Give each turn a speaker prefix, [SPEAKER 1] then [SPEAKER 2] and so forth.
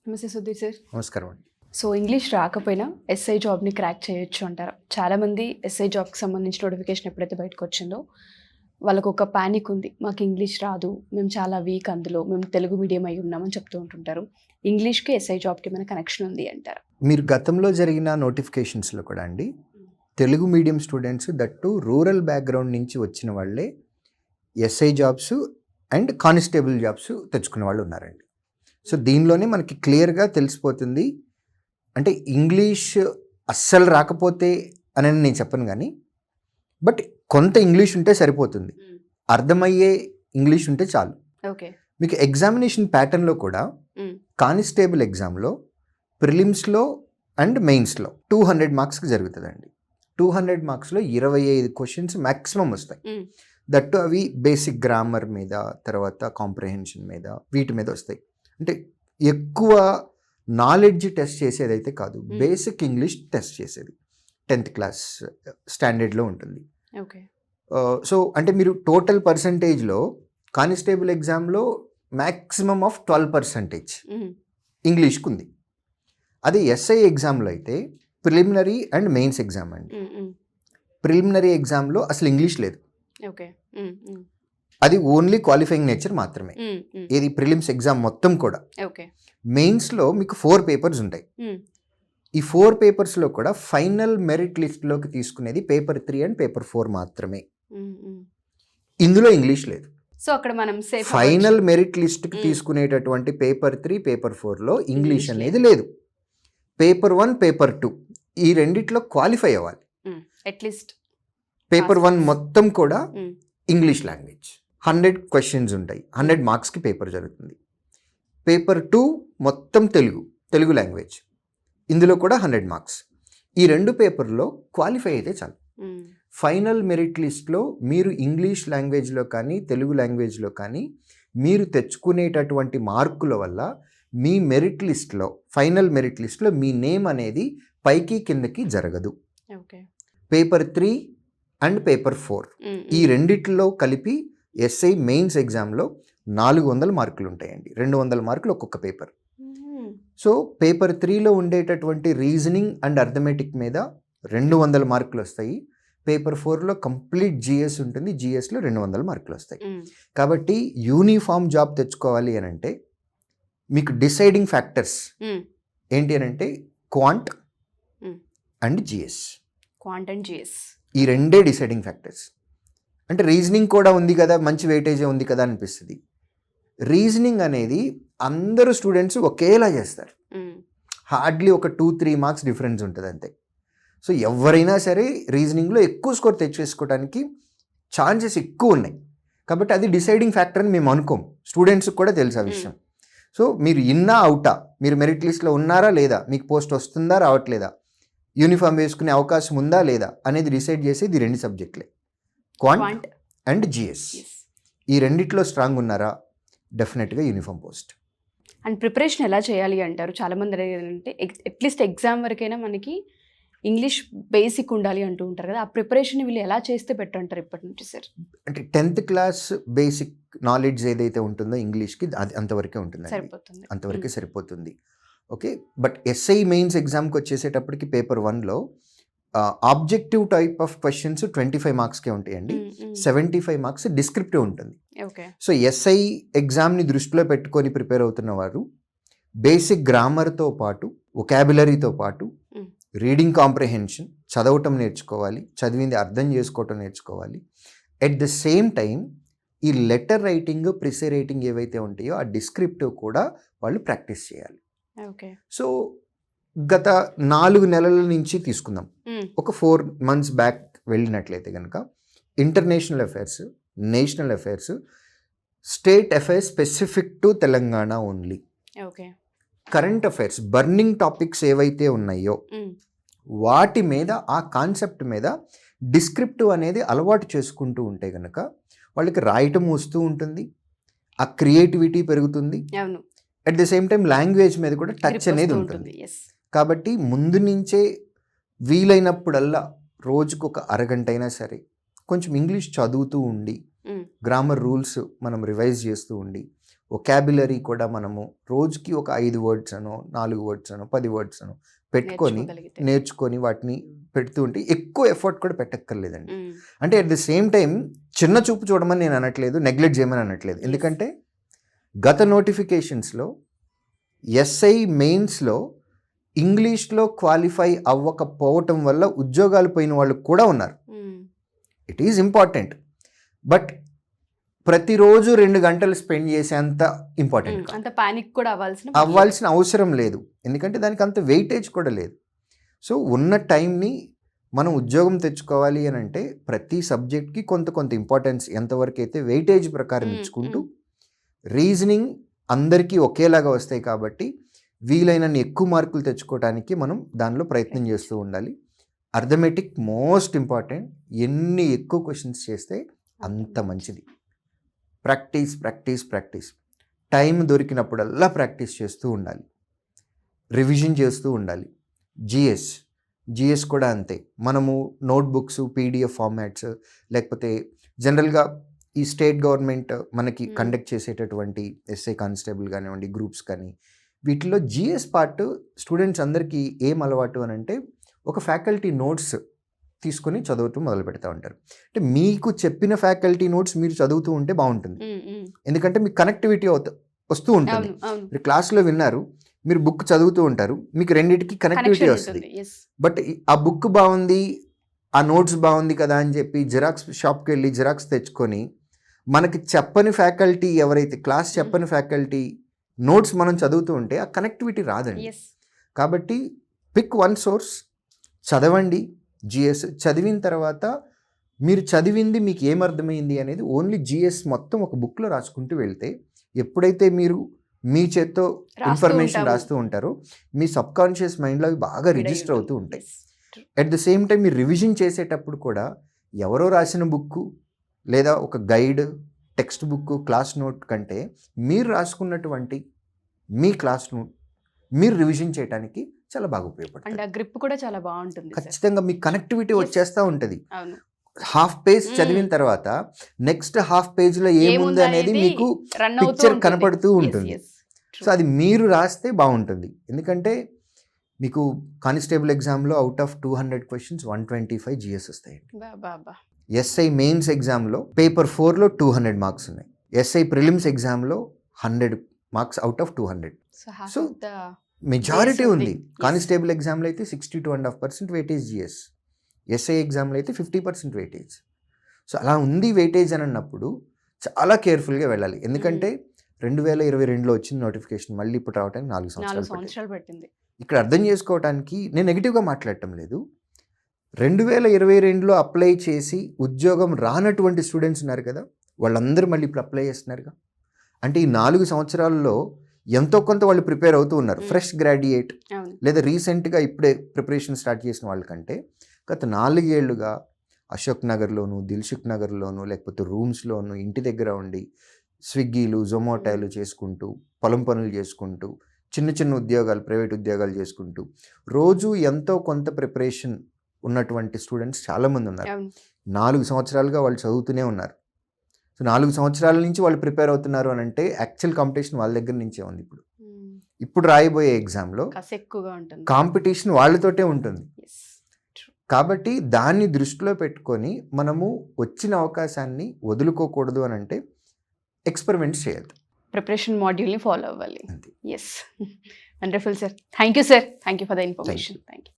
[SPEAKER 1] నమస్తే సుధీర్ సార్.
[SPEAKER 2] నమస్కారం అండి.
[SPEAKER 1] సో ఇంగ్లీష్ రాకపోయినా ఎస్ఐ జాబ్ని క్రాక్ చేయొచ్చు అంటారు. చాలామంది ఎస్ఐ జాబ్కి సంబంధించిన నోటిఫికేషన్ ఎప్పుడైతే బయటకు వచ్చిందో వాళ్ళకు ఒక ప్యానిక్ ఉంది. మాకు ఇంగ్లీష్ రాదు, మేము చాలా వీక్, అందులో మేము తెలుగు మీడియం అయి ఉన్నామని చెప్తూ ఉంటుంటారు. ఇంగ్లీష్కి ఎస్ఐ జాబ్కి ఏమైనా కనెక్షన్ ఉంది అంటారు?
[SPEAKER 2] మీరు గతంలో జరిగిన నోటిఫికేషన్స్లో కూడా అండి, Telugu medium students that rural background నుంచి వచ్చిన వాళ్ళే SI jobs and constable jobs తెచ్చుకున్న వాళ్ళు ఉన్నారండి. సో దీనిలోనే మనకి క్లియర్గా తెలిసిపోతుంది. అంటే ఇంగ్లీష్ అస్సలు రాకపోతే అని నేను చెప్పను, కానీ బట్ కొంత ఇంగ్లీష్ ఉంటే సరిపోతుంది, అర్థమయ్యే ఇంగ్లీష్ ఉంటే చాలు.
[SPEAKER 1] ఓకే.
[SPEAKER 2] మీకు ఎగ్జామినేషన్ ప్యాటర్న్లో కూడా కానిస్టేబుల్ ఎగ్జామ్లో ప్రిలిమ్స్లో అండ్ మెయిన్స్లో 200 మార్క్స్కి జరుగుతుందండి. 200 మార్క్స్లో 25 క్వశ్చన్స్ మ్యాక్సిమం వస్తాయి. దట్టు అవి బేసిక్ గ్రామర్ మీద, తర్వాత కాంప్రహెన్షన్ మీద, వీటి మీద వస్తాయి. అంటే ఎక్కువ నాలెడ్జ్ టెస్ట్ చేసేది అయితే కాదు, బేసిక్ ఇంగ్లీష్ టెస్ట్ చేసేది 10th క్లాస్ స్టాండర్డ్లో ఉంటుంది.
[SPEAKER 1] ఓకే.
[SPEAKER 2] సో అంటే మీరు టోటల్ పర్సంటేజ్లో కానిస్టేబుల్ ఎగ్జామ్లో మ్యాక్సిమం ఆఫ్ 12% ఇంగ్లీష్కి ఉంది. అదే ఎస్ఐ ఎగ్జామ్లో అయితే ప్రిలిమినరీ అండ్ మెయిన్స్ ఎగ్జామ్ అండి. ప్రిలిమినరీ ఎగ్జామ్లో అసలు ఇంగ్లీష్ లేదు.
[SPEAKER 1] ఓకే.
[SPEAKER 2] అది ఓన్లీ క్వాలిఫైయింగ్ నేచర్ మాత్రమే. ఏది ప్రిలిమ్స్ ఎగ్జామ్ మొత్తం కూడా.
[SPEAKER 1] ఓకే.
[SPEAKER 2] మెయిన్స్లో మీకు 4 పేపర్స్ ఉంటాయి. ఈ 4 పేపర్స్లో కూడా ఫైనల్ మెరిట్ లిస్ట్లోకి తీసుకునేది పేపర్ 3 అండ్ పేపర్ 4 మాత్రమే. ఇందులో ఇంగ్లీష్ లేదు.
[SPEAKER 1] సో అక్కడ మనం
[SPEAKER 2] ఫైనల్ మెరిట్ లిస్ట్కి తీసుకునేటటువంటి పేపర్ 3, పేపర్ 4లో ఇంగ్లీష్ అనేది లేదు. పేపర్ 1, పేపర్ 2 ఈ రెండిట్లో క్వాలిఫై అవ్వాలి.
[SPEAKER 1] అట్లీస్ట్
[SPEAKER 2] పేపర్ 1 మొత్తం కూడా ఇంగ్లీష్ లాంగ్వేజ్, 100 క్వశ్చన్స్ ఉంటాయి, 100 మార్క్స్కి పేపర్ జరుగుతుంది. పేపర్ 2 మొత్తం తెలుగు లాంగ్వేజ్, ఇందులో కూడా 100 మార్క్స్. ఈ 2 పేపర్లో క్వాలిఫై అయితే చాలు. ఫైనల్ మెరిట్ లిస్ట్లో మీరు ఇంగ్లీష్ లాంగ్వేజ్లో కానీ తెలుగు లాంగ్వేజ్లో కానీ మీరు తెచ్చుకునేటటువంటి మార్కుల వల్ల మీ మెరిట్ లిస్ట్లో, ఫైనల్ మెరిట్ లిస్ట్లో మీ నేమ్ అనేది పైకి కిందకి జరగదు. పేపర్ 3 అండ్ పేపర్ 4 ఈ రెండిట్లో కలిపి ఎస్ఐ మెయిన్స్ ఎగ్జామ్లో 400 మార్కులు ఉంటాయండి. 200 మార్కులు ఒక్కొక్క పేపర్. సో పేపర్ 3లో ఉండేటటువంటి రీజనింగ్ అండ్ అర్థమెటిక్ మీద 200 మార్కులు వస్తాయి. పేపర్ 4లో కంప్లీట్ జిఎస్ ఉంటుంది, జిఎస్లో 200 మార్కులు వస్తాయి. కాబట్టి యూనిఫామ్ జాబ్ తెచ్చుకోవాలి అని అంటే మీకు డిసైడింగ్ ఫ్యాక్టర్స్ ఏంటి అని అంటే క్వాంట్ అండ్ జిఎస్. ఈ రెండే డిసైడింగ్ ఫ్యాక్టర్స్. అంటే రీజనింగ్ కూడా ఉంది కదా, మంచి వెయిటేజే ఉంది కదా అనిపిస్తుంది. రీజనింగ్ అనేది అందరూ స్టూడెంట్స్ ఒకేలా చేస్తారు, హార్డ్లీ ఒక 2-3 మార్క్స్ డిఫరెన్స్ ఉంటుంది అంతే. సో ఎవరైనా సరే రీజనింగ్లో ఎక్కువ స్కోర్ తెచ్చేసుకోవడానికి ఛాన్సెస్ ఎక్కువ ఉన్నాయి. కాబట్టి అది డిసైడింగ్ ఫ్యాక్టర్ అని మేము అనుకోం, స్టూడెంట్స్కి కూడా తెలుసు ఆ విషయం. సో మీరు ఇన్నా అవుటా, మీరు మెరిట్ లిస్ట్లో ఉన్నారా లేదా, మీకు పోస్ట్ వస్తుందా రావట్లేదా, యూనిఫామ్ వేసుకునే అవకాశం ఉందా లేదా అనేది డిసైడ్ చేసేది 2 సబ్జెక్టులే, క్వాంట్ అండ్ జిఎస్. ఈ రెండిట్లో స్ట్రాంగ్ ఉన్నారా, డెఫినెట్గా యూనిఫామ్ పోస్ట్.
[SPEAKER 1] అండ్ ప్రిపరేషన్ ఎలా చేయాలి అంటారు? చాలామంది ఏంటంటే అట్లీస్ట్ ఎగ్జామ్ వరకైనా మనకి ఇంగ్లీష్ బేసిక్ ఉండాలి అంటూ ఉంటారు కదా, ఆ ప్రిపరేషన్ వీళ్ళు ఎలా చేస్తే బెటర్ అంటారు ఇప్పటి నుంచి సార్?
[SPEAKER 2] అంటే 10th క్లాస్ బేసిక్ నాలెడ్జ్ ఏదైతే ఉంటుందో ఇంగ్లీష్కి అది అంతవరకే ఉంటుంది, అంతవరకే సరిపోతుంది. ఓకే. బట్ ఎస్ఐ మెయిన్స్ ఎగ్జామ్కి వచ్చేసేటప్పటికి పేపర్ 1లో ఆబ్జెక్టివ్ టైప్ ఆఫ్ క్వశ్చన్స్ 25 మార్క్స్కే ఉంటాయండి. 75 మార్క్స్ డిస్క్రిప్టివ్ ఉంటుంది. సో ఎస్ఐ ఎగ్జామ్ని దృష్టిలో పెట్టుకొని ప్రిపేర్ అవుతున్న వారు బేసిక్ గ్రామర్తో పాటు, వొకాబులరీతో పాటు రీడింగ్ కాంప్రహెన్షన్, చదవటం నేర్చుకోవాలి, చదివింది అర్థం చేసుకోవటం నేర్చుకోవాలి. ఎట్ ద సేమ్ టైం ఈ లెటర్ రైటింగ్, ప్రిసే రైటింగ్ ఏవైతే ఉంటాయో ఆ డిస్క్రిప్టివ్ కూడా వాళ్ళు ప్రాక్టీస్ చేయాలి. సో గత 4 నెలల నుంచి తీసుకుందాం, ఒక 4 months బ్యాక్ వెళ్ళినట్లయితే కనుక international affairs, national affairs, state affairs specific to Telangana only, current affairs, burning topics ఏవైతే ఉన్నాయో వాటి మీద, ఆ కాన్సెప్ట్ మీద డిస్క్రిప్టివ్ అనేది అలవాటు చేసుకుంటూ ఉంటే కనుక వాళ్ళకి రాయటం వస్తూ ఉంటుంది, ఆ క్రియేటివిటీ పెరుగుతుంది. At the same time language మీద కూడా టచ్ అనేది ఉంటుంది. కాబట్టి ముందు నుంచే వీలైనప్పుడల్లా రోజుకు ఒక అరగంట అయినా సరే కొంచెం ఇంగ్లీష్ చదువుతూ ఉండి, గ్రామర్ రూల్స్ మనం రివైజ్ చేస్తూ ఉండి, ఒకాబులరీ కూడా మనము రోజుకి ఒక 5 వర్డ్స్ అనో 4 వర్డ్స్ అనో 10 వర్డ్స్ అనో పెట్టుకొని
[SPEAKER 1] నేర్చుకోగలిగితే.
[SPEAKER 2] నేర్చుకొని వాటిని పెడుతూ ఉంటే ఎక్కువ ఎఫర్ట్ కూడా పెట్టక్కర్లేదండి.
[SPEAKER 1] మ్మ్.
[SPEAKER 2] అంటే అట్ ద సేమ్ టైం చిన్న చూపు చూడమని నేను అనట్లేదు, నెగ్లెక్ట్ చేయమని అనట్లేదు. ఎందుకంటే గత నోటిఫికేషన్స్లో ఎస్ఐ మెయిన్స్లో ఇంగ్లీష్లో క్వాలిఫై అవ్వకపోవటం వల్ల ఉద్యోగాలు పోయిన వాళ్ళు కూడా ఉన్నారు.
[SPEAKER 1] మ్మ్.
[SPEAKER 2] ఇట్ ఈజ్ ఇంపార్టెంట్, బట్ ప్రతిరోజు 2 గంటలు స్పెండ్ చేసేంత ఇంపార్టెంట్
[SPEAKER 1] అంత పానిక్ కూడా
[SPEAKER 2] అవ్వాల్సిన అవసరం లేదు. ఎందుకంటే దానికి అంత వెయిటేజ్ కూడా లేదు. సో ఉన్న టైంని మనం ఉద్యోగం తెచ్చుకోవాలి అని అంటే ప్రతి సబ్జెక్ట్కి కొంత ఇంపార్టెన్స్ ఎంతవరకు అయితే వెయిటేజ్ ప్రకారం ఇచ్చుకుంటూ, రీజనింగ్ అందరికీ ఒకేలాగా వస్తాయి కాబట్టి వీలైనన్ని ఎక్కువ మార్కులు తెచ్చుకోవడానికి మనం దానిలో ప్రయత్నం చేస్తూ ఉండాలి. Arithmetic most important. ఎన్ని ఎక్కువ క్వశ్చన్స్ చేస్తే అంత మంచిది. Practice practice practice. టైం దొరికినప్పుడల్లా ప్రాక్టీస్ చేస్తూ ఉండాలి, రివిజన్ చేస్తూ ఉండాలి. జిఎస్ కూడా అంతే. మనము నోట్బుక్స్, పీడిఎఫ్ ఫార్మాట్స్, లేకపోతే జనరల్గా ఈ స్టేట్ గవర్నమెంట్ మనకి కండక్ట్ చేసేటటువంటి ఎస్ఐ కానిస్టేబుల్ కానివ్వండి, గ్రూప్స్ కానీ, వీటిలో జిఎస్ పార్ట్ స్టూడెంట్స్ అందరికీ ఏం అలవాటు అని అంటే ఒక ఫ్యాకల్టీ నోట్స్ తీసుకొని చదువుతూ మొదలు పెడతా ఉంటారు. అంటే మీకు చెప్పిన ఫ్యాకల్టీ నోట్స్ మీరు చదువుతూ ఉంటే బాగుంటుంది. ఎందుకంటే మీకు కనెక్టివిటీ వస్తూ ఉంటుంది. మీరు క్లాస్లో విన్నారు, మీరు బుక్ చదువుతూ ఉంటారు, మీకు రెండింటికి కనెక్టివిటీ వస్తుంది. బట్ ఆ బుక్ బాగుంది, ఆ నోట్స్ బాగుంది కదా అని చెప్పి జిరాక్స్ షాప్కి వెళ్ళి జిరాక్స్ తెచ్చుకొని మనకి చెప్పని ఫ్యాకల్టీ ఎవరైతే క్లాస్ చెప్పని ఫ్యాకల్టీ నోట్స్ మనం చదువుతూ ఉంటే ఆ కనెక్టివిటీ రాదండి. కాబట్టి పిక్ వన్ సోర్స్, చదవండి. జిఎస్ చదివిన తర్వాత మీరు చదివింది మీకు ఏమర్థమైంది అనేది ఓన్లీ జిఎస్ మొత్తం ఒక బుక్లో రాసుకుంటూ వెళ్తే, ఎప్పుడైతే మీరు మీ చేత్తో ఇన్ఫర్మేషన్ రాస్తూ ఉంటారో మీ సబ్ కాన్షియస్ మైండ్లో అవి బాగా రిజిస్టర్ అవుతూ ఉంటాయి. అట్ ద సేమ్ టైం మీరు రివిజన్ చేసేటప్పుడు కూడా ఎవరో రాసిన బుక్ లేదా ఒక guide, text book, class note కంటే మీరు రాసుకున్నటువంటి మీ క్లాస్ నోట్ మీరు రివిజన్ చేయడానికి చాలా బాగా ఉపయోగపడుతుంది.
[SPEAKER 1] గ్రిప్ కూడా చాలా బాగుంటుంది.
[SPEAKER 2] ఖచ్చితంగా మీ కనెక్టివిటీ వచ్చేస్తూ ఉంటుంది. హాఫ్ పేజ్ చదివిన తర్వాత నెక్స్ట్ హాఫ్ పేజ్లో ఏముంది అనేది మీకు పిక్చర్ కనపడుతూ ఉంటుంది. సో అది మీరు రాస్తే బాగుంటుంది. ఎందుకంటే మీకు కానిస్టేబుల్ ఎగ్జామ్లో అవుట్ ఆఫ్ 200 క్వశ్చన్స్ 125 జిఎస్ వస్తాయండి. ఎస్ఐ మెయిన్స్ ఎగ్జామ్లో పేపర్ 4లో 200 మార్క్స్ ఉన్నాయి. ఎస్ఐ ప్రిలిమ్స్ ఎగ్జామ్లో 100 marks out of 200. So majority ఉంది. కానిస్టేబుల్ ఎగ్జామ్లో అయితే 62.5% వెయిటేజ్ జిఎస్, ఎస్ఐ ఎగ్జామ్లో అయితే 50% వెయిటేజ్. సో అలా ఉంది వెయిటేజ్ అని అన్నప్పుడు చాలా కేర్ఫుల్గా వెళ్ళాలి. ఎందుకంటే 2022లో వచ్చిన నోటిఫికేషన్ మళ్ళీ ఇప్పుడు రావడానికి 4 సంవత్సరాలు పట్టింది. ఇక్కడ అర్థం చేసుకోవడానికి నేను నెగిటివ్గా మాట్లాడటం లేదు. 2022లో అప్లై చేసి ఉద్యోగం రానటువంటి స్టూడెంట్స్ ఉన్నారు కదా, వాళ్ళందరూ మళ్ళీ ఇప్పుడు అప్లై చేస్తున్నారుగా. అంటే ఈ 4 సంవత్సరాల్లో ఎంతో కొంత వాళ్ళు ప్రిపేర్ అవుతూ ఉన్నారు. ఫ్రెష్ గ్రాడ్యుయేట్ లేదా రీసెంట్గా ఇప్పుడే ప్రిపరేషన్ స్టార్ట్ చేసిన వాళ్ళకంటే గత 4 ఏళ్లుగా అశోక్ నగర్లోను, దిల్సుఖ్ నగర్లోను, లేకపోతే రూమ్స్లోను ఇంటి దగ్గర ఉండి స్విగ్గీలు, జొమాటోలు చేసుకుంటూ, పొలం పనులు చేసుకుంటూ, చిన్న చిన్న ఉద్యోగాలు, ప్రైవేట్ ఉద్యోగాలు చేసుకుంటూ రోజు ఎంతో కొంత ప్రిపరేషన్ ఉన్నటువంటి స్టూడెంట్స్ చాలామంది ఉన్నారు. 4 సంవత్సరాలుగా వాళ్ళు చదువుతూనే ఉన్నారు. సో 4 సంవత్సరాల నుంచి వాళ్ళు ప్రిపేర్ అవుతున్నారు అని అంటే యాక్చువల్ కాంపిటీషన్ వాళ్ళ దగ్గర నుంచే ఉంది. ఇప్పుడు రాయబోయే ఎగ్జామ్లో కాంపిటీషన్ వాళ్ళతోటే ఉంటుంది. కాబట్టి దాన్ని దృష్టిలో పెట్టుకొని మనము వచ్చిన అవకాశాన్ని వదులుకోకూడదు అని అంటే ఎక్స్పెరిమెంట్స్ చేయాలి.
[SPEAKER 1] ప్రిపరేషన్ మాడ్యూల్ని ఫాలో అవ్వాలి. Yes, wonderful sir. Thank you sir. Thank you for the information. Thank you.